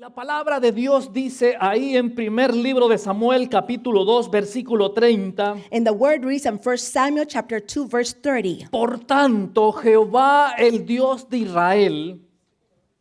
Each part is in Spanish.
La palabra de Dios dice ahí en primer libro de Samuel, capítulo 2, versículo 30. And the word reads in 1 Samuel chapter 2, verse 30. Por tanto, Jehová, el Dios de Israel.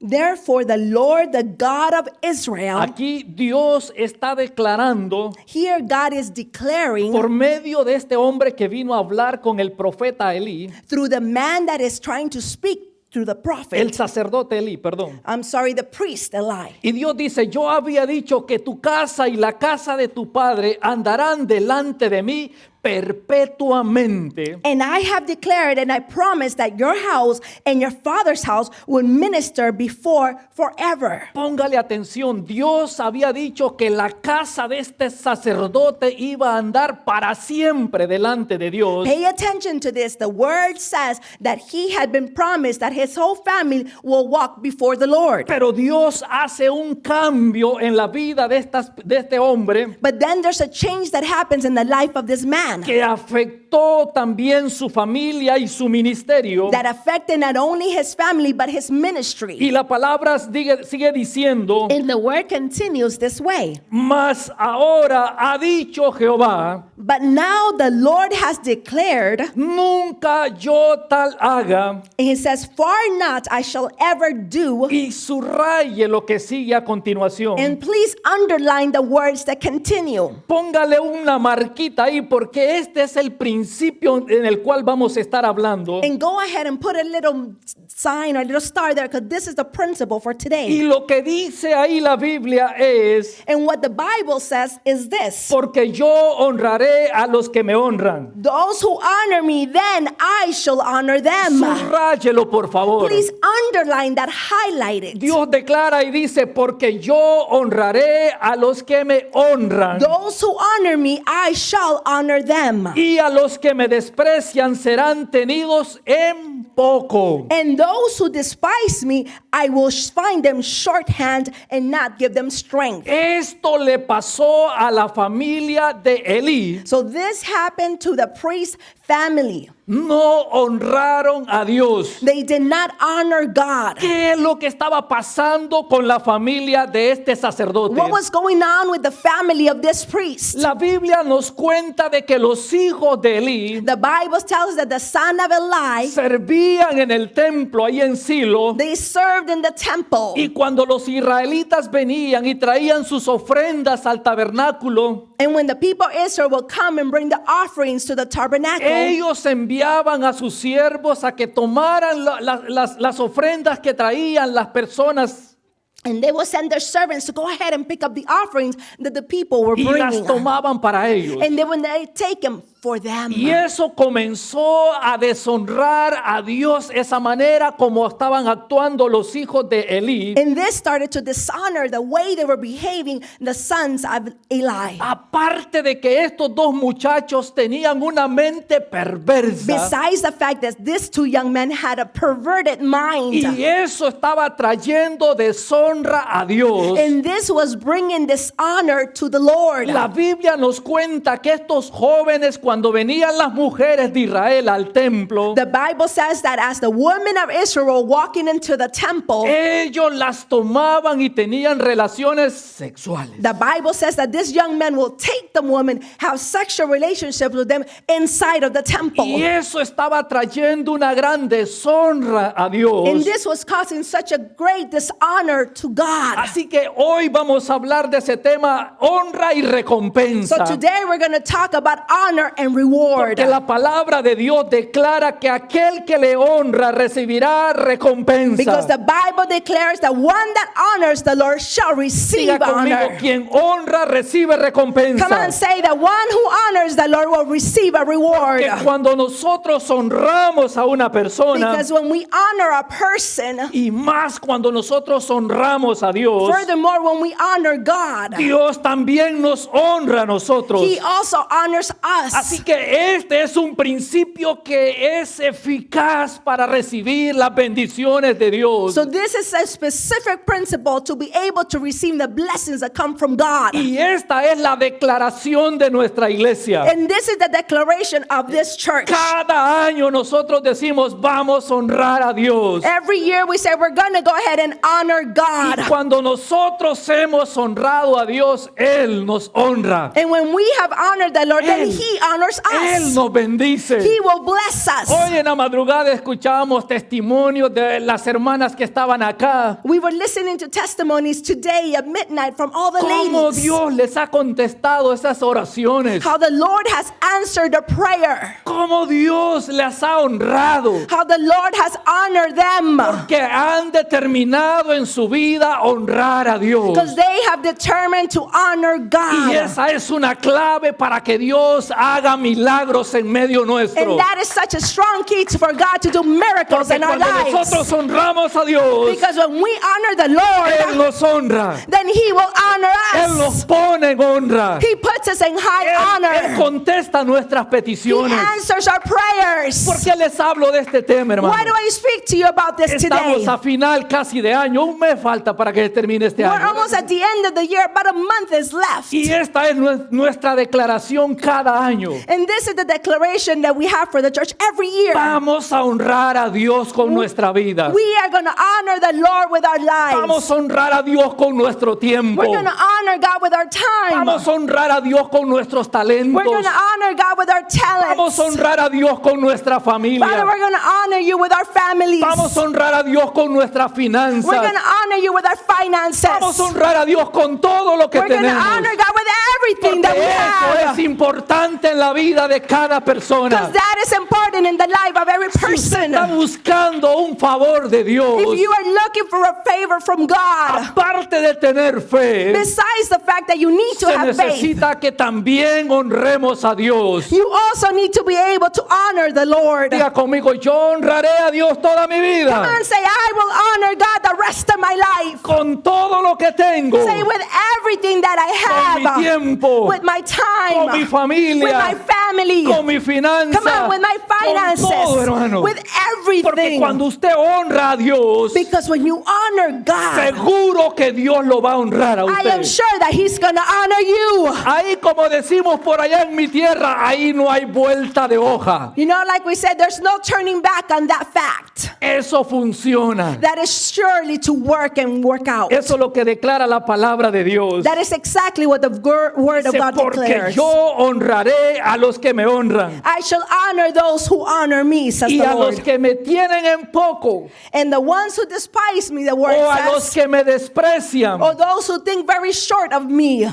Therefore, the Lord, the God of Israel, Aquí Dios está declarando here God is declaring por medio de este hombre que vino a hablar con el profeta Elí, through the man that is trying to speak through the el prophet. sacerdote Elí, perdón. The priest Eli. Y Dios dice, yo había dicho que tu casa y la casa de tu padre andarán delante de mí perpetuamente. And I have declared and I promise that your house and your father's house will minister before forever. Póngale atención, Dios había dicho que la casa de este sacerdote iba a andar para siempre delante de Dios. Pay attention to this. The word says that he had been promised that his whole family will walk before the Lord. Pero Dios hace un cambio en la vida de este hombre But then there's a change that happens in the life of this man que afectó también su familia y su ministerio. that affected not only his family but his ministry. Y la palabra sigue diciendo, And the word continues this way. mas ahora ha dicho Jehová, But now the Lord has declared, nunca yo tal haga. and he says, far not I shall ever do. Y subraye lo que sigue a continuación. And please underline the words that continue. Póngale una marquita ahí porque este es el principio en el cual vamos a estar hablando. And go ahead and put a little sign or a little star there because this is the principle for Y today. lo que dice ahí la Biblia es, And what the Bible says is this. porque yo honraré a los que me honran. Those who honor me, then I shall honor them. Subráyelo, por favor. Please underline that, highlight it. Dios declara y dice, porque yo honraré a los que me honran. Those who honor me, I shall honor them. Y a los que me desprecian serán tenidos en poco. And those who despise me, I will find them shorthand and not give them strength. Esto le pasó a la familia de Elí. So this happened to the priest family. No honraron a Dios. They did not honor God. ¿Qué es lo que estaba pasando con la familia de este sacerdote? What was going on with the family of this priest? La Biblia nos cuenta de que los hijos de Elí The Bible tells us that the son of Eli, servían en el templo ahí en Silo. they served in the temple. Y cuando los israelitas venían y traían sus ofrendas al tabernáculo, And when the people of Israel will come and bring the offerings to the tabernacle, ellos enviaban a sus siervos a que tomaran las ofrendas que traían las personas and they will send their servants to go ahead and pick up the offerings that the people were y las bringing. tomaban para ellos. And then when they take them for them. Y eso comenzó a deshonrar a Dios esa manera como estaban actuando los hijos de Elí. And this started to dishonor the way they were behaving, the sons of Eli. Aparte de que estos dos muchachos tenían una mente perversa. Besides the fact that these two young men had a perverted mind. Y eso estaba trayendo deshonra a Dios. And this was bringing dishonor to the Lord. La Biblia nos cuenta que estos jóvenes, cuando venían las mujeres de Israel al templo, The Bible says that as the women of Israel were walking into the temple, ellos las tomaban y tenían relaciones sexuales. the Bible says that this young man will take the woman, have sexual relationships with them inside of the temple. Y eso estaba trayendo una gran deshonra a Dios. And this was causing such a great dishonor to God. Así que hoy vamos a hablar de ese tema, honra y recompensa. So today we're going to talk about honor and reward. Porque la palabra de Dios declara que aquel que le honra recibirá recompensa. Because the Bible declares that one that honors the Lord shall receive Diga conmigo, honor. quien honra recibe recompensa. Come on, say that one who honors the Lord will receive a reward. Que cuando nosotros honramos a una persona, Because when we honor a person, y más cuando nosotros honramos a Dios, furthermore, when we honor God, Dios también nos honra a nosotros. He also honors us. Así que este es un principio que es eficaz para recibir las bendiciones de Dios. So this is a specific principle to be able to receive the blessings that come from God. Y esta es la declaración de nuestra iglesia. And this is the declaration of this church. Cada año nosotros decimos, vamos a honrar a Dios. Every year we say we're going to go ahead and honor God. Y cuando nosotros hemos honrado a Dios, Él nos honra. And when we have honored the Lord, then Él- He honors Él us. nos bendice. He will bless us. Hoy en la madrugada escuchábamos testimonios de las hermanas que estaban acá. We were listening to testimonies today at midnight from all the Cómo ladies. Dios les ha contestado esas oraciones. How the Lord has answered a prayer. Cómo Dios les ha honrado. How the Lord has honored them. Que han determinado en su vida honrar a Dios. Because they have determined to honor Y God. esa es una clave para que Dios haga milagros en medio nuestro. And that is such a strong key for God to do miracles Porque in our cuando lives. nosotros honramos a Dios, Because when we honor the Él Lord, nos honra. then He will honor Él nos us. pone en honra. He puts us in high Él honor. contesta nuestras He peticiones. answers our prayers. ¿Por qué les hablo de este tema, hermano? Why do I speak to you about this today? Estamos a final casi de año. Un mes falta para que termine este We're año. almost at the end of the year. About a month is left. Y esta es nuestra declaración cada año. And this is the declaration that we have for the church every year. Vamos a honrar a Dios con nuestra vida. We are going to honor the Lord with our lives. Vamos a honrar a Dios con nuestro tiempo. We're going to honor God with our time. Vamos a honrar a Dios con nuestros talentos. We're going to honor God with our Vamos talents. a honrar a Dios con nuestra Father, familia. we're going to honor you with our families. Vamos a honrar a Dios con nuestras We're going finanzas. to honor you with our finances. Vamos a honrar a Dios con todo lo que We're going to tenemos. honor God with everything Porque that we eso have. es importante en la vida de cada persona. Because that is important in the life of every Si usted person. está buscando un favor de Dios, If you are looking for a favor from God, aparte de tener fe, besides the fact that you need to se have faith, necesita que también honremos a Dios. you also need to be able to honor the Lord. Diga conmigo, yo honraré a Dios toda mi vida. Come on, say, I will honor God the rest of my life. Con todo lo que tengo. Say, with everything that I Con mi have, tiempo. with my time, Con mi familia. with my family, Con mi finanza. come on, with my finances, Con todo, hermano. with Porque everything. cuando usted honra a Dios, Because when you honor God, seguro que Dios lo va a honrar a I am usted. sure that He's going to honor you. Ahí, como decimos por allá en mi tierra, ahí no hay vuelta de hoja. You know, like we said, there's no turning back on that fact. Eso funciona. That is surely to work and work out. Eso es lo que declara la palabra de Dios. That is exactly what the word of Dice, God porque declares. yo honraré a los que me honran I shall honor those who honor me, says y the a los Lord. que me tienen en poco And the ones who despise me, the word o a los says, que me desprecian. or those who think very short of me.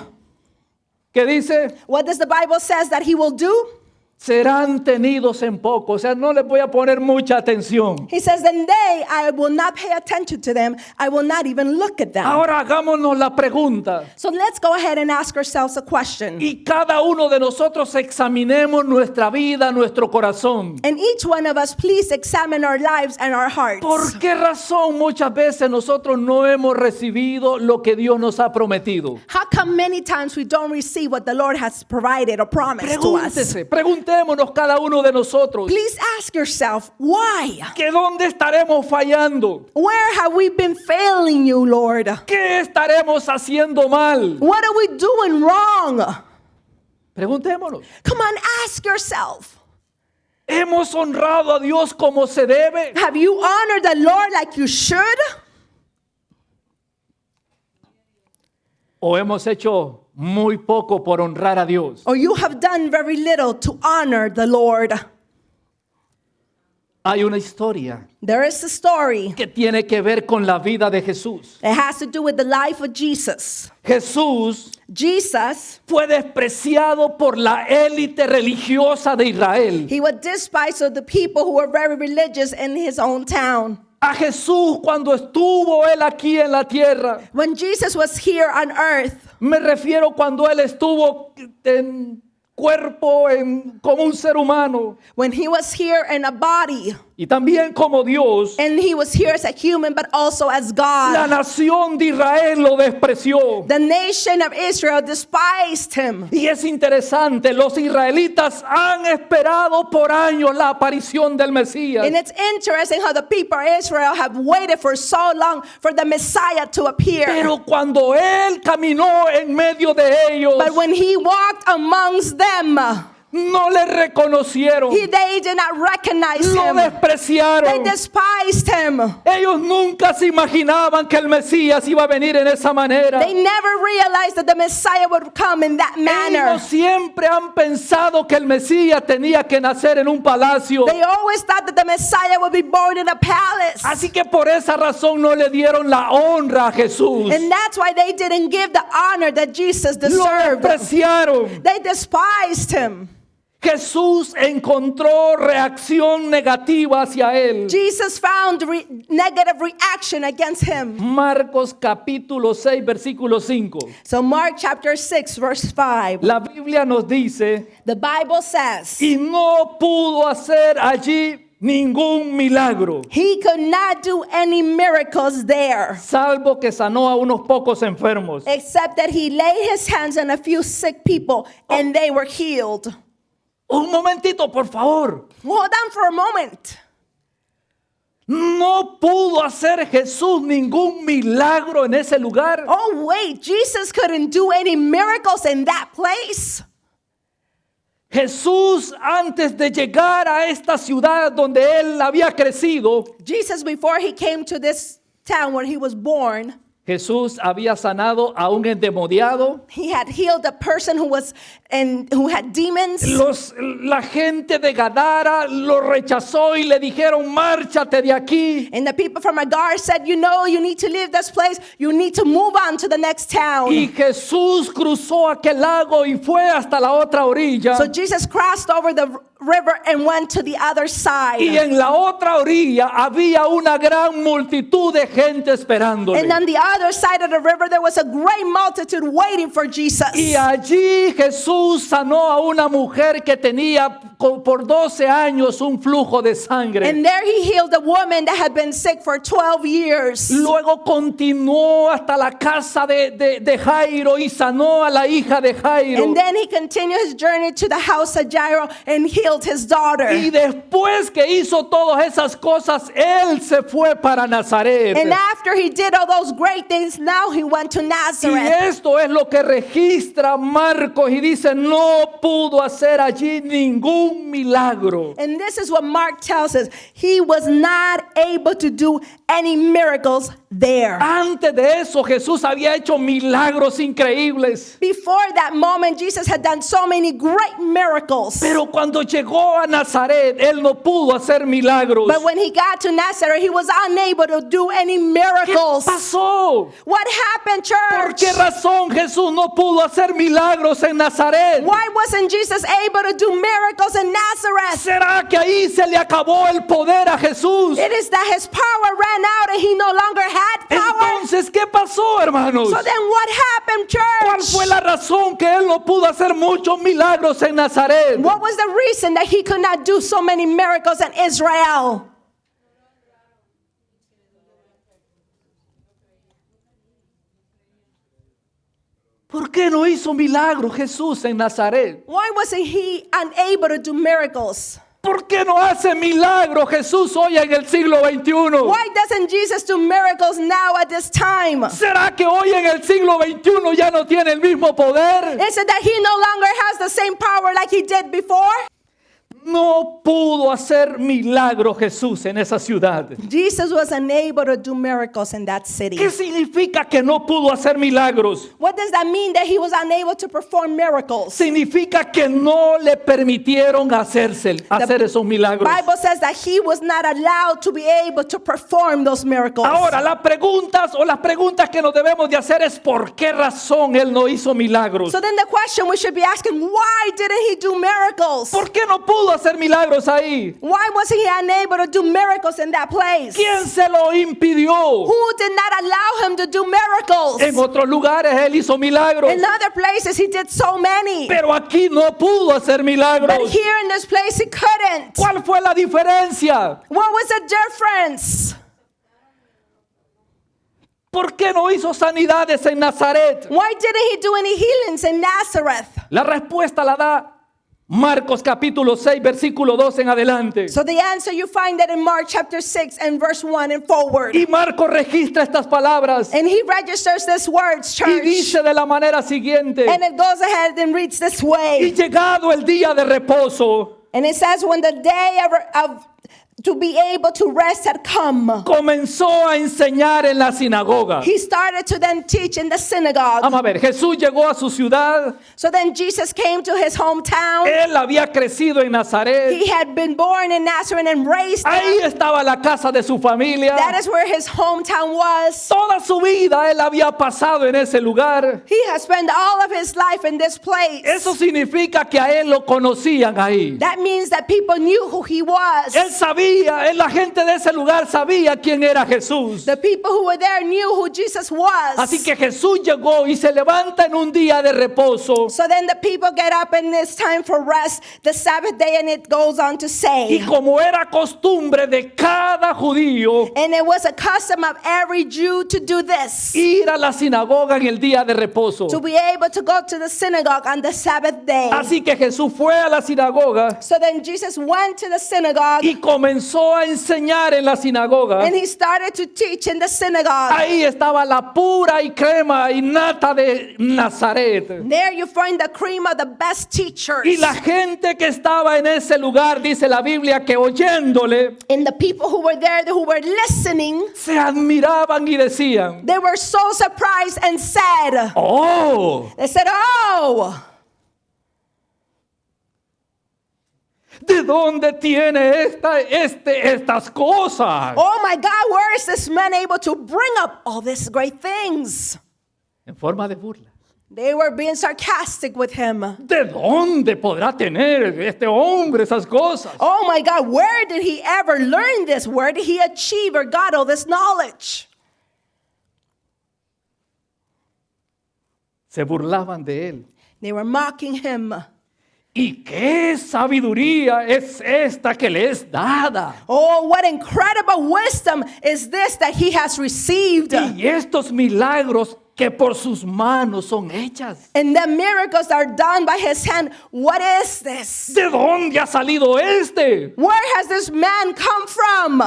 ¿Qué dice? What does the Bible says that He will do? Serán tenidos en poco. O sea, no les voy a poner mucha atención. He says, then I will not pay attention to them. I will not even look at them. Ahora hagámonos la pregunta. So let's go ahead and ask ourselves a question. Y cada uno de nosotros examinemos nuestra vida, nuestro corazón. And each one of us, please examine our lives and our hearts. ¿Por qué razón muchas veces nosotros no hemos recibido lo que Dios nos ha prometido? How come many times we don't receive what the Lord has provided or promised to us? Preguntémonos cada uno de nosotros. Please ask yourself, why? ¿Que dónde estaremos fallando? Where have we been failing you, Lord? ¿Qué estaremos haciendo mal? What are we doing wrong? Preguntémonos. Come on, ask yourself. ¿Hemos honrado a Dios como se debe? Have you honored the Lord like you should? ¿O hemos hecho muy poco por honrar a Dios? Or you have done very little to honor the Lord? Hay una historia There is a story que tiene que ver con la vida de Jesús. that has to do with the life of Jesus. Jesús Jesus, fue despreciado por la élite religiosa de Israel. he was despised of the people who were very religious in his own town. A Jesús, cuando estuvo él aquí en la tierra, When Jesus was here on earth, me refiero cuando él estuvo cuerpo como un ser humano when he was here in a body, y también como Dios, and he was here as a human, but also as la God. nación de Israel lo despreció. The nation of Israel despised him. Y es interesante, los israelitas han esperado por años la aparición del Mesías. And it's interesting how the people of Israel have waited for so long for the Messiah to appear. Pero cuando él caminó en medio de ellos, But when he walked amongst them, no le reconocieron, they did not recognize lo him. They despreciaron. despised him. Ellos nunca se imaginaban que el Mesías iba a venir en esa manera. They never realized that the Messiah would come in that manner. Ellos siempre han pensado que el Mesías tenía que nacer en un palacio. They always thought that the Messiah would be born in a palace. Así que por esa razón no le dieron la honra a Jesús. And that's why they didn't give the honor that Jesus Lo deserved. despreciaron. They despised him. Jesús encontró reacción negativa hacia él. Jesus found negative reaction against him. Marcos capítulo 6 versículo 5. So Mark chapter 6 verse 5. La Biblia nos dice, The Bible says, y no pudo hacer allí ningún milagro, he could not do any miracles there, salvo que sanó a unos pocos enfermos. except that he laid his hands on a few sick people and they were healed. Un momentito, por favor. Hold on for a moment. No pudo hacer Jesús ningún milagro en ese lugar. Oh wait, Jesus couldn't do any miracles in that place. Jesús, antes de llegar a esta ciudad donde él había crecido, Jesus, before he came to this town where he was born, Jesús había sanado a un endemoniado. he had healed a person who had demons. La gente de Gadara lo rechazó y le dijeron, márchate de aquí. And the people from Agar said, you know, you need to leave this place. You need to move on to the next town. Y Jesús cruzó aquel lago y fue hasta la otra orilla. So Jesus crossed over the river and went to the other side. Y en la otra orilla había una gran multitud de gente esperándole. And on the other side of the river, there was a great multitude waiting for Jesus. Y allí Jesús sanó a una mujer que tenía por 12 años un flujo de sangre. And there he healed a woman that had been sick for 12 years. Luego continuó hasta la casa de Jairo y sanó a la hija de Jairo. And then he continued his journey to the house of Jairo and healed his daughter. Y después que hizo todas esas cosas, él se fue para Nazaret. And after he did all those great things, now he went to Y Nazareth. esto es lo que registra Marcos y dice, no pudo hacer allí ningún milagro. And this is what Mark tells us. He was not able to do any miracles there. Antes de eso, Jesús había hecho milagros increíbles. Before that moment, Jesus had done so many great miracles. Pero cuando llegó a Nazaret, él no pudo hacer milagros. But when he got to Nazareth, he was unable to do any ¿Qué miracles. pasó? What happened, ¿Por church? qué razón Jesús no pudo hacer milagros en Nazaret? Why wasn't Jesus able to do miracles in Nazareth? ¿Será que ahí se le acabó el poder a Jesús? It is that his power ran out and he no longer had power. Entonces, ¿qué pasó, hermanos? So then what happened, ¿Cuál church? fue la razón que él no pudo hacer muchos milagros en Nazaret? What was the reason that he could not do so many miracles in Israel? ¿Por qué no hizo milagros Jesús en Nazaret? Why wasn't he unable to do miracles? ¿Por qué no hace milagros Jesús hoy en el siglo XXI? Why doesn't Jesus do miracles now at this time? ¿Será que hoy en el siglo XXI ya no tiene el mismo poder? Is it that he no longer has the same power like he did before? No pudo hacer milagros Jesús en esa ciudad. Jesus was unable to do miracles in that city. ¿Qué significa que no pudo hacer milagros? What does that mean that he was unable to perform miracles? Significa que no le permitieron hacer esos milagros. Bible says that he was not allowed to be able to perform those miracles. Ahora, las preguntas que nos debemos de hacer es ¿por qué razón él no hizo milagros? So then the question we should be asking, why didn't he do miracles? ¿Por qué no pudo hacer milagros ahí? Why was he unable to do miracles in that place? ¿Quién se lo impidió? Who did not allow him to do miracles? En otros lugares él hizo milagros, In other places he did so many. pero aquí no pudo hacer But milagros. here in this place he couldn't. ¿Cuál fue la diferencia? What was the difference? ¿Por qué no hizo sanidades en Nazaret? Why didn't he do any healings in Nazareth? La respuesta la da Marcos capítulo 6, versículo 2 en adelante. So the answer, you find that in Mark chapter 6 and verse 1 and forward. Y Marcos registra estas palabras And he registers this words, y church. dice de la manera siguiente: And it goes ahead and reads this y way. llegado el día de reposo, And it says, when the day of to be able to rest had come, comenzó a enseñar en la sinagoga. he started to then teach in the synagogue. Vamos a ver, Jesús llegó a su ciudad, So then Jesus came to his hometown. él había crecido en Nazaret, He had been born in Nazareth and raised ahí there. estaba la casa de su familia. That is where his hometown was. Toda su vida él había pasado en ese lugar. He has spent all of his life in this place. Eso significa que a él lo conocían ahí. That means that people knew who he was. Él sabía, la gente de ese lugar sabía quién era Jesús. The people who were there knew who Jesus was. Así que Jesús llegó y se levanta en un día de reposo. So then the people get up and it's time for rest, the Sabbath day, and it goes on to Y say, como era costumbre de cada judío and it was a custom of every Jew to do this, ir a la sinagoga en el día de reposo. to be able to go to the synagogue on the Sabbath day. Así que Jesús fue a la sinagoga So then Jesus went to the synagogue y comenzó a enseñar en la sinagoga. and he started to teach in the synagogue. Ahí estaba la pura y crema y nata de Nazaret. There you find the cream of the best teachers. Y la gente que estaba en ese lugar, dice la Biblia, que oyéndole, And the people who were there, who were listening, se admiraban y decían: they were so surprised and said, ¡oh! they said, oh, ¿De dónde tiene estas cosas? oh my God, where is this man able to bring up all these great things? En forma de burla. They were being sarcastic with him. ¿De dónde podrá tener este hombre esas cosas? Oh my God, where did he ever learn this? Where did he achieve or got all this knowledge? Se burlaban de él. They were mocking him. ¿Y qué sabiduría es esta que le es dada? Oh, what incredible wisdom is this that he has received. Y estos milagros que por sus manos son hechas. And the miracles are done by his hand. What is this? ¿De dónde ha salido este? Where has this man come from?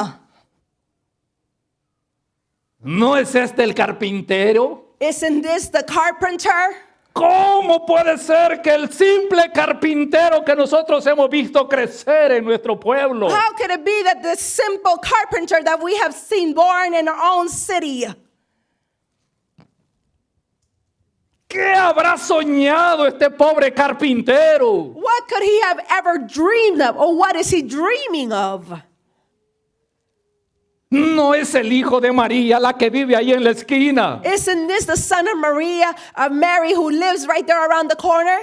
¿No es este el carpintero? Isn't this the carpenter? ¿Cómo puede ser que el simple carpintero que nosotros hemos visto crecer en nuestro pueblo, How could it be that this simple carpenter that we have seen born in our own city, qué habrá soñado este pobre carpintero? what could he have ever dreamed of? Or what is he dreaming of? No es el hijo de María la que vive ahí en la esquina. Isn't this the son of Maria, of Mary, who lives right there around the corner?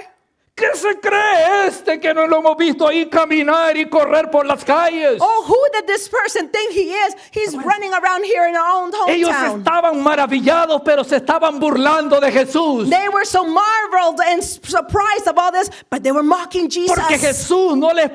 ¿Qué se cree este que no lo hemos visto ahí caminar y correr por las calles? Oh, who did this person think he is? He's running around here in our own Ellos hometown. estaban maravillados, pero se estaban burlando de Jesús. They were so marveled and surprised of all this, but they were mocking Jesus. Porque Jesús no les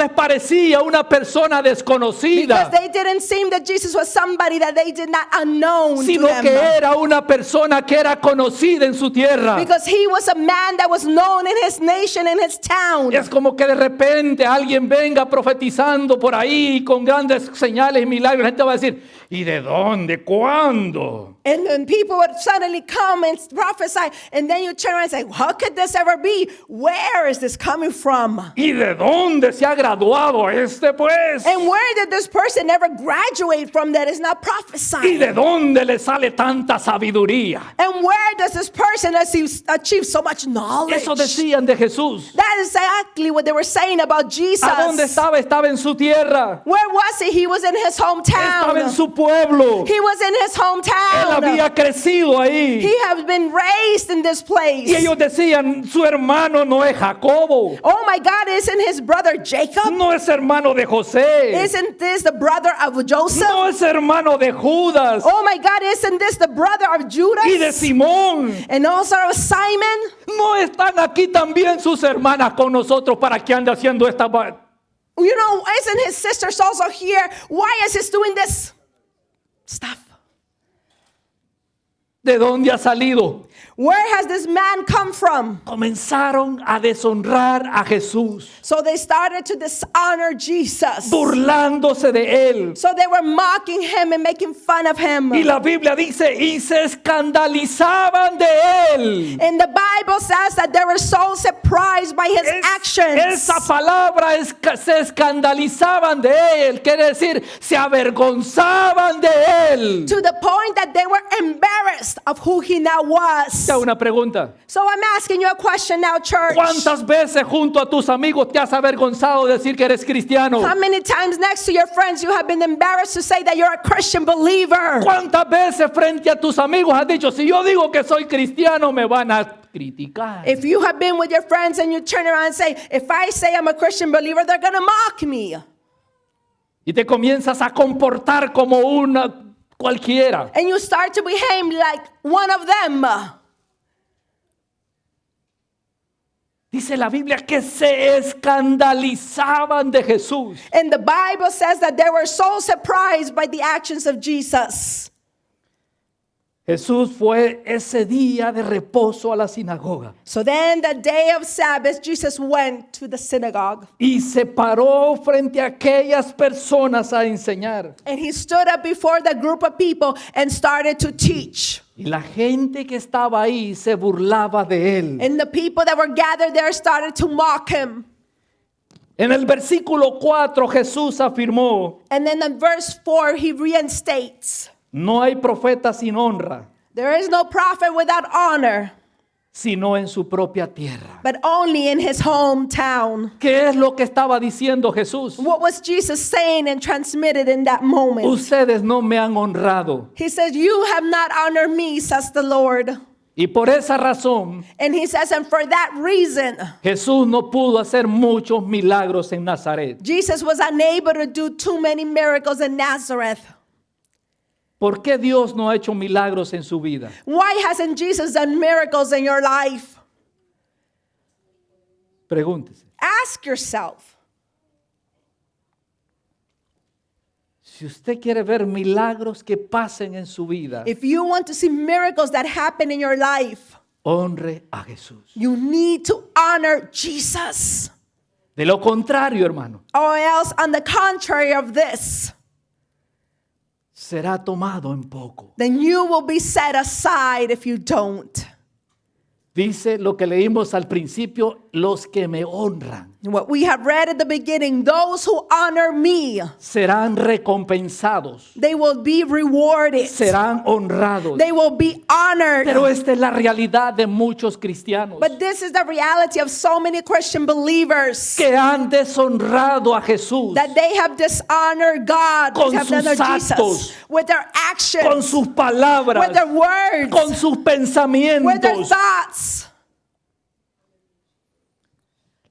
parecía una persona desconocida, Because they didn't seem that Jesus was somebody that they did not unknown sino to them. que era una persona que era conocida en su tierra. Because he was a man that was known in his nation, in his town. Es como que de repente alguien venga profetizando por ahí con grandes señales y milagros. La gente va a decir: ¿y de dónde? ¿Cuándo? And then people would suddenly come and prophesy. And then you turn around and say, how could this ever be? Where is this coming from? ¿Y de dónde se ha graduado este pues? And where did this person ever graduate from that is not ¿Y prophesying? de dónde le sale tanta sabiduría? And where does this person person has achieved so much knowledge. Eso decían de Jesús. That is exactly what they were saying about Jesus. ¿A dónde estaba? Estaba en su tierra. Where was he? He was in his Estaba en hometown. su pueblo. He was in his Él hometown. había crecido ahí. He has been raised in this place. Y ellos decían, su hermano no es Jacobo. Oh my God, isn't his brother Jacob? No es hermano de José. Isn't this the brother of Joseph? No es hermano de Judas Oh my God, isn't this the brother of y de Judas? Simón. And also of Simon? No están aquí también sus hermanas con nosotros para que ande haciendo esta... You know, isn't his sisters also here? Why is he doing this stuff? ¿De dónde ha salido? Where has this man come from? Comenzaron a deshonrar a Jesús, So they started to dishonor Jesus. burlándose de él. So they were mocking him and making fun of him. Y la Biblia dice, y se escandalizaban de él. And the Bible says that they were so surprised by his actions. Esa palabra es que se escandalizaban de él, quiere decir, se avergonzaban de él. To the point that they were embarrassed of who he now was. Te hago una pregunta. So I'm asking you a question now, church. ¿Cuántas veces junto a tus amigos te has avergonzado de decir que eres cristiano? How many times next to your friends you have been embarrassed to say that you're a Christian believer? ¿Cuántas veces frente a tus amigos has dicho, si yo digo que soy cristiano me van a criticar? If you have been with your friends and you turn around and say, if I say I'm a Christian believer, they're going to mock me. Y te comienzas a comportar como una cualquiera. And you start to behave like one of them. Dice la Biblia que se escandalizaban de Jesús. And the Bible says that they were so surprised by the actions of Jesus. Jesús fue ese día de reposo a la sinagoga So then the day of Sabbath, Jesus went to the synagogue. y se paró frente a aquellas personas a enseñar. And he stood up before the group of people and started to teach. Y la gente que estaba ahí se burlaba de él. And the people that were gathered there started to mock him. En el versículo 4 Jesús afirmó, And then in verse 4, he reinstates, no hay profeta sin honra, there is no prophet without honor, sino en su propia tierra. but only in his hometown. ¿Qué es lo que estaba diciendo Jesús? What was Jesus saying and transmitted in that moment? Ustedes no me han honrado. He says, you have not honored me, says the Lord. Y por esa razón, And he says, and for that reason, Jesús no pudo hacer muchos milagros en Nazaret. Jesus was unable to do too many miracles in Nazareth. ¿Por qué Dios no ha hecho milagros en su vida? Why hasn't Jesus done miracles in your life? Pregúntese. Ask yourself. Si usted quiere ver milagros que pasen en su vida, If you want to see miracles that happen in your life, honre a Jesús. you need to honor Jesus. De lo contrario, hermano, Or else, on the contrary of this, será tomado en poco. then you will be set aside if you don't. Dice lo que leímos al principio, los que me honran What we have read at the beginning, those who honor me, serán recompensados, they will be rewarded. serán honrados. They will be honored. Pero esta es la realidad de muchos cristianos But this is the reality of so many Christian believers, que han deshonrado a Jesús that they have dishonored God, Con they have sus dishonored actos, Jesus with their actions, con sus palabras, with their words, con sus with their pensamientos. thoughts.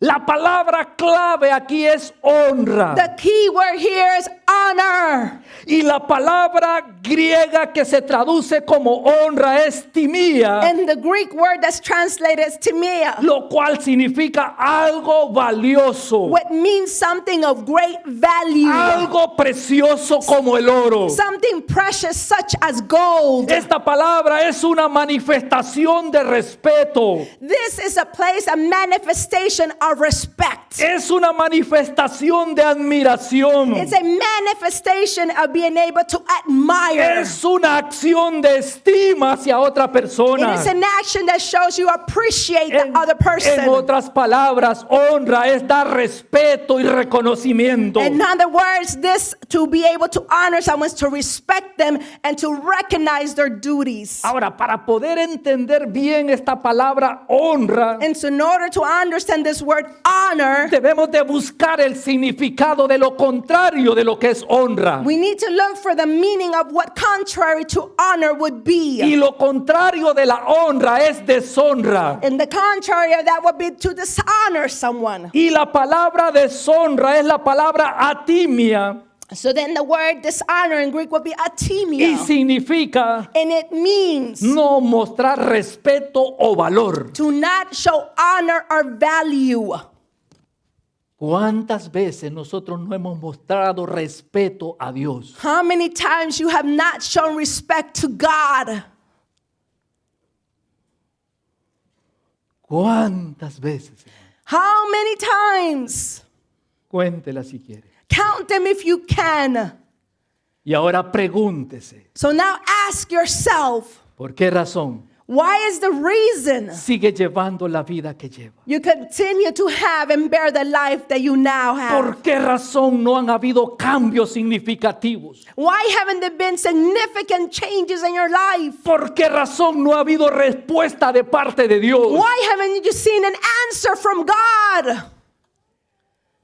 La palabra clave aquí es honra. The key word here is honor. Y la palabra griega que se traduce como honra es timía, And the Greek word that's translated is timia, lo cual significa algo valioso, what means something of great value, algo precioso como el oro. something precious such as gold. Esta palabra es una manifestación de respeto. This is a place, a manifestation of respect. Es una manifestación de admiración. It's a manifestation of being able to admire. Es una acción de estima hacia otra It persona. is an action that shows you appreciate the other En person. otras palabras, honra es dar respeto y reconocimiento. In other words, this to be able to honor someone is to respect them and to recognize their duties. Ahora, para poder entender bien esta palabra honra, And so in order to understand this word honor, debemos de buscar el significado de lo contrario de lo que es honra. we need to look for the meaning of what contrary to honor would be. Y lo contrario de la honra es deshonra. And the contrary of that would be to dishonor someone. Y la palabra deshonra es la palabra atimia So then the word dishonor in Greek would be y atimia. significa And it means no mostrar respeto o valor. to not show honor or value. ¿Cuántas veces nosotros no hemos mostrado respeto a Dios? How many times you have not shown respect to God? ¿Cuántas veces? How many times? Cuéntela si quiere. Count them if you can. Y ahora pregúntese, So now ask yourself, ¿por qué razón why is the reason sigue llevando la vida que lleva? you continue to have and bear the life that you now have? ¿Por qué razón no han habido cambios significativos? Why haven't there been significant changes in your life? ¿Por qué razón no ha habido respuesta de parte de Dios? Why haven't you seen an answer from God?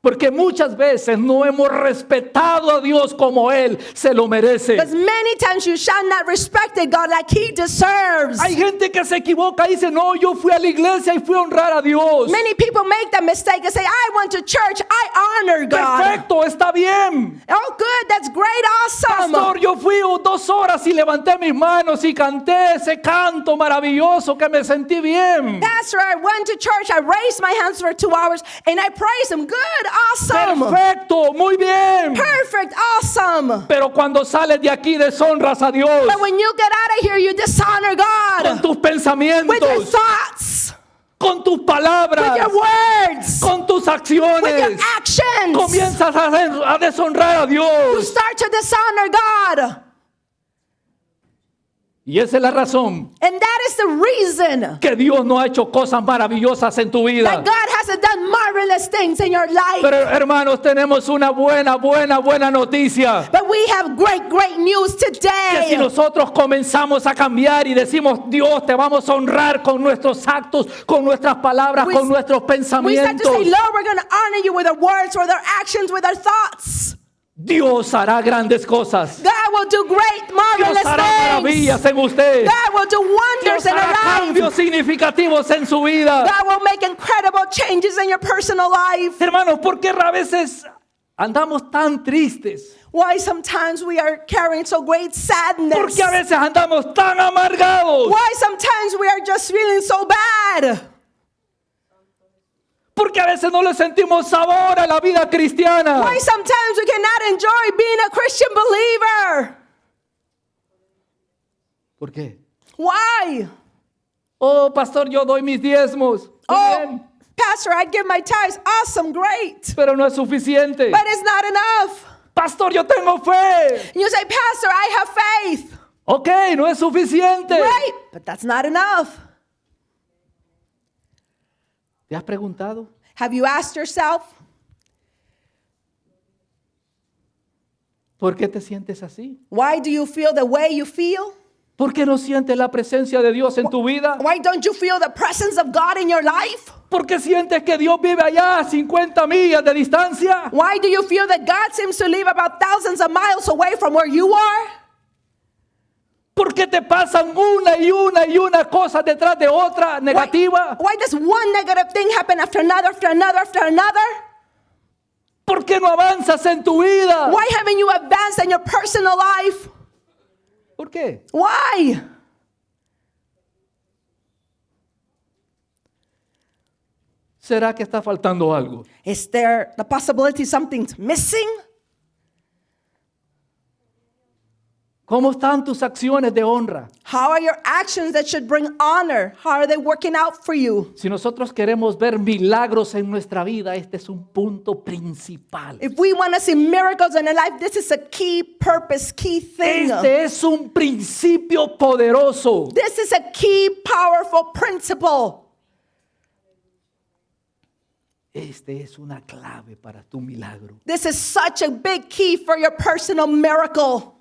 Porque muchas veces no hemos respetado a Dios como Él se lo merece. Because many times you shall not respect God like He deserves. Hay gente que se equivoca y dice, no, yo fui a la iglesia y fui a honrar a Dios. Many people make that mistake and say, I went to church, I honor God. Perfecto, está bien. Oh, good, that's great, awesome. Pastor, yo fui 2 horas y levanté mis manos y canté ese canto maravilloso que me sentí bien. Pastor, I went to church, I raised my hands for 2 hours, and I praised Him. Good, awesome. Perfecto, muy bien. Perfect, awesome. Pero cuando sales de aquí deshonras a Dios But when you get out of here, you dishonor con God tus pensamientos, with your thoughts, con tus with palabras, your words, con tus with your acciones. actions. Comienzas a deshonrar a You Dios. start to dishonor God. Y esa es la razón And that is the reason que Dios no ha hecho cosas maravillosas en tu vida. that God hasn't done marvelous things in your life. Pero hermanos, tenemos una buena noticia. But we have great news Que si today. nosotros comenzamos a cambiar y decimos, Dios, te vamos a honrar con nuestros actos, con nuestras palabras, We- con nuestros We start to pensamientos, say, Lord, we're going to honor you with our words, with our actions, with our thoughts. Dios hará grandes cosas. God will do great, Dios marvelous hará things. maravillas en usted. God will do wonders Dios in our hará life. cambios significativos en su vida. God will make incredible changes in your personal life. Hermanos, ¿por qué a veces andamos tan tristes? Why sometimes we are carrying so great sadness. ¿Por qué a veces andamos tan amargados? Why sometimes we are just feeling so bad. Porque a veces no le sentimos sabor a la vida cristiana. Why sometimes we cannot enjoy being a Christian believer. ¿Por qué? Why? Oh, pastor, yo doy mis diezmos. Muy Oh, bien, Pastor, I give my tithes. Awesome, great. pero no es suficiente. But it's not enough. Pastor, yo tengo fe. And you say, Pastor, I have faith. Ok, no es suficiente. Great, but that's not enough. ¿Te has preguntado? Have you asked yourself, ¿Por qué te sientes así? why do you feel the way you feel? ¿Por qué no sientes la presencia de Dios en tu vida? Why don't you feel the presence of God in your life? ¿Por qué sientes que Dios vive allá a 50 millas de distancia? Why do you feel that God seems to live about thousands of miles away from where you are? ¿Por qué te pasan una y una cosa detrás de otra negativa? Why does one negative thing happen after another, after another, after another? ¿Por qué no avanzas en tu vida? Why haven't you advanced in your personal life? ¿Por qué? Why? ¿Será que está faltando algo? Is there the possibility something's missing? ¿Cómo están tus acciones de honra? How are your actions that should bring honor? How are they working out for you? Si nosotros queremos ver milagros en nuestra vida, este es un punto principal. If we want to see miracles in our life, this is a key purpose, key thing. Este es un principio poderoso. This is a key, powerful principle. Este es una clave para tu milagro. This is such a big key for your personal miracle.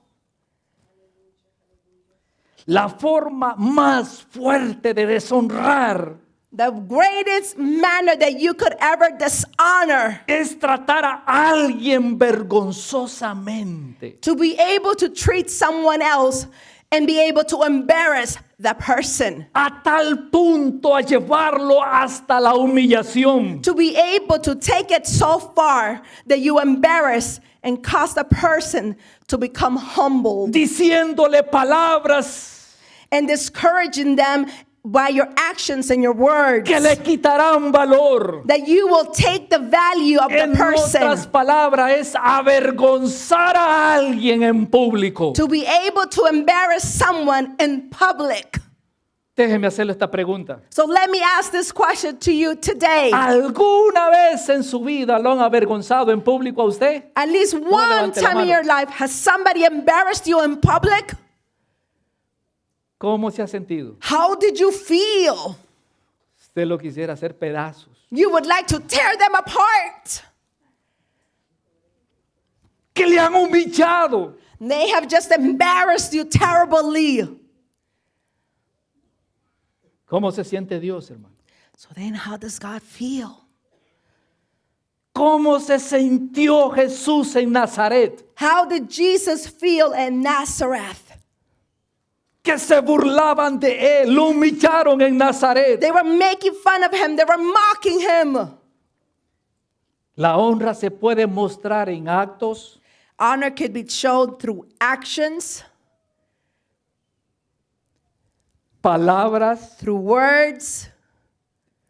La forma más fuerte de deshonrar The greatest manner that you could ever dishonor, es tratar a alguien vergonzosamente. to be able to treat someone else and be able to embarrass the person. A tal punto a llevarlo hasta la humillación. To be able to take it so far that you embarrass and cause the person to become humble Diciéndole palabras and discouraging them by your actions and your words. que le quitarán valor. That you will take the value of the En otras person. palabras, es avergonzar a alguien en público. To be able to embarrass someone in public. Déjeme hacerle esta pregunta. So let me ask this question to you today. ¿Alguna vez en su vida lo han avergonzado en público a usted? At least one levante la time in mano. your life, has somebody embarrassed you in public? ¿Cómo se ha sentido? How did you feel? Usted lo quisiera hacer pedazos. You would like to tear them apart. Que le han humillado. They have just embarrassed you terribly. ¿Cómo se siente Dios, hermano? So then how does God feel? ¿Cómo se sintió Jesús en Nazaret? How did Jesus feel in Nazareth? Que se burlaban de él, lo humillaron en Nazaret. They were making fun of him. They were mocking him. La honra se puede mostrar en actos, Honor could be shown through actions, palabras, through words,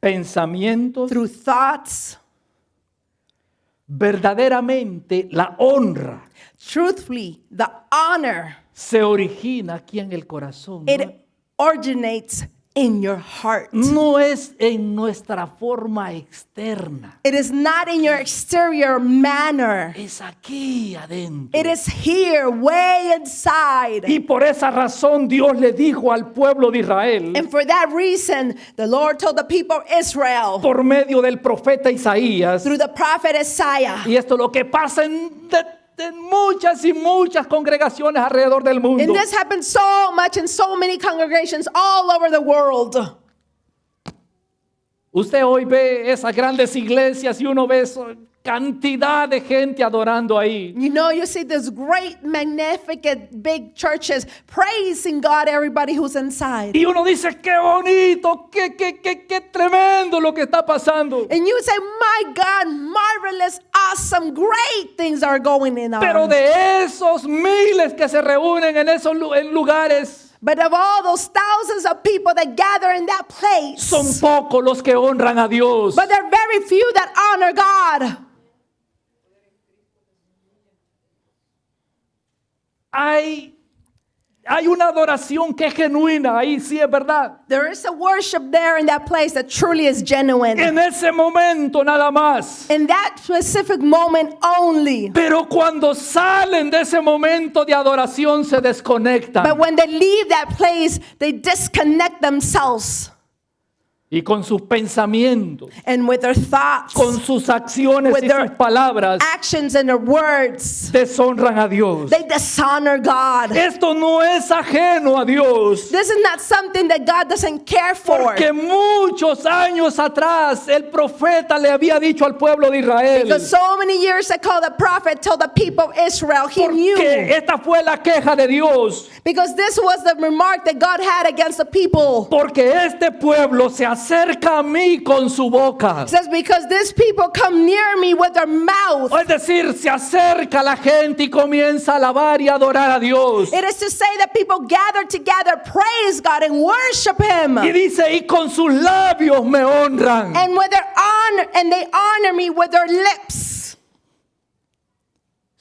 pensamientos. through thoughts. Verdaderamente la honra Truthfully, the honor, se origina aquí en el corazón. ¿No? it originates in your heart. No es en nuestra forma externa, It is not in your exterior manner. es aquí adentro. It is here, way inside. Y por esa razón Dios le dijo al pueblo de Israel, And for that reason, the Lord told the people of Israel por medio del profeta Isaías, through the prophet Isaiah. y esto es lo que pasa en muchas y muchas congregaciones alrededor del mundo. And this happens so much in so many congregations all over the world. Usted hoy ve esas grandes iglesias y uno ve esa cantidad de gente adorando ahí. You know, you see this great, magnificent, big churches praising God, everybody who's inside. Y uno dice, qué bonito, qué tremendo lo que está pasando. And you say, my God, marvelous, awesome, great things are going on. Pero de esos miles que se reúnen en esos en lugares, But of all those thousands of people that gather in that place, son pocos los que honran a Dios. but there are very few that honor God. Hay una adoración que es genuina, ahí sí es verdad. There is a worship there in that place that truly is genuine. En ese momento nada más. In that specific moment only. Pero cuando salen de ese momento de adoración se desconectan. But when they leave that place, they disconnect themselves. Y con sus pensamientos, And with their thoughts, con sus acciones With y their sus palabras, actions, and their words, deshonran a Dios. they dishonor God. Esto no es ajeno a Dios. This is not something that God doesn't care for. Porque muchos años atrás el profeta le había dicho al pueblo de Israel. Because so many years ago, the prophet told the people of Israel, he Porque knew. esta fue la queja de Dios. Because this was the remark that God had against the people. Porque este pueblo se acerca a mí con su boca. It says, because these people come near me with their mouth. Es decir, se acerca la gente y comienza a alabar y adorar a Dios. It is to say that people gather together, praise God, and worship Him. Y dice, y con sus labios me honran. And with their honor, and they honor me with their lips.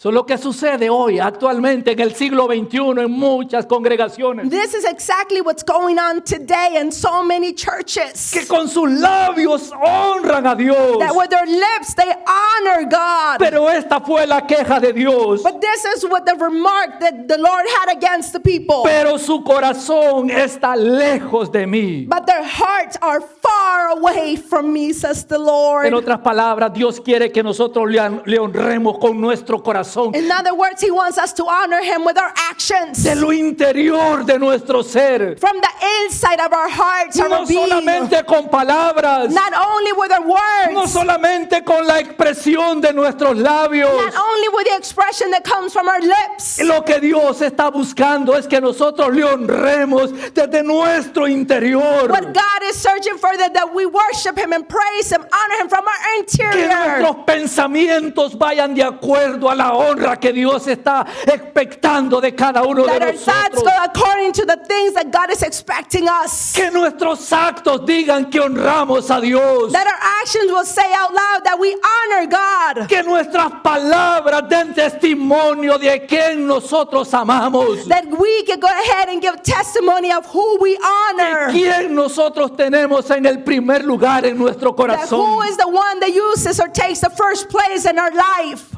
Eso es lo que sucede hoy, actualmente, en el siglo XXI, en muchas congregaciones. This is exactly what's going on today in so many churches. Que con sus labios honran a Dios. That with their lips they honor God. Pero esta fue la queja de Dios. But this is what the remark that the Lord had against the people. Pero su corazón está lejos de mí. But their hearts are far away from me, says the Lord. En otras palabras, Dios quiere que nosotros le honremos con nuestro corazón. In other words, He wants us to honor Him with our actions. De lo interior de nuestro ser. From the inside of our hearts, No our being. solamente con palabras. Not only with our words. No solamente con la expresión de nuestros labios. Not only with the expression that comes from our lips. Lo que Dios está buscando es que nosotros le honremos desde nuestro interior. What God is searching for that we worship Him and praise Him, honor Him from our Que interior. nuestros pensamientos vayan de acuerdo a la honra que Dios está expectando de cada uno de That our thoughts nosotros. go according to the things that God is expecting us. Que nuestros actos digan que honramos a Dios. That our actions will say out loud that we honor God. Que nuestras palabras den testimonio de quien nosotros amamos. That we can go ahead and give testimony of who we De honor. quien nosotros tenemos en el primer lugar en nuestro That who corazón. is the one that uses or takes the first place in our life.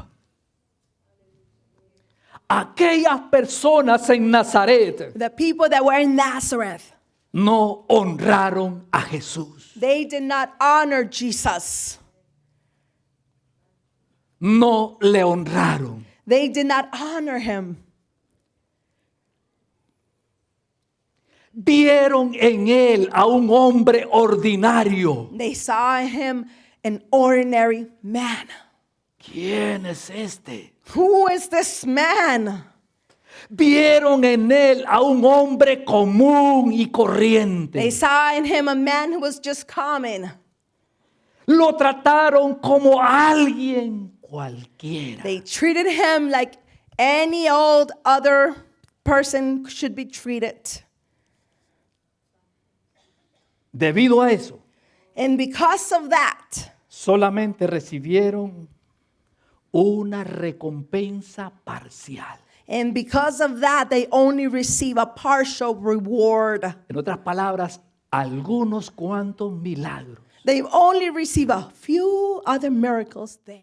Aquellas personas en Nazaret The people that were in Nazareth, no honraron a Jesús. they did not honor Jesus. No le honraron. They did not honor Him. Vieron en él a un hombre ordinario. They saw in Him an ordinary man. ¿Quién es este? Who is this man? Vieron en él a un hombre común y They corriente. saw in Him a man who was just common. Lo trataron como alguien cualquiera. They treated Him like any old other person should be treated. Debido a eso, And because of that, solamente recibieron una recompensa parcial. and because of that, they only receive a partial reward. En otras palabras, algunos cuantos milagros. They only receive a few other miracles there.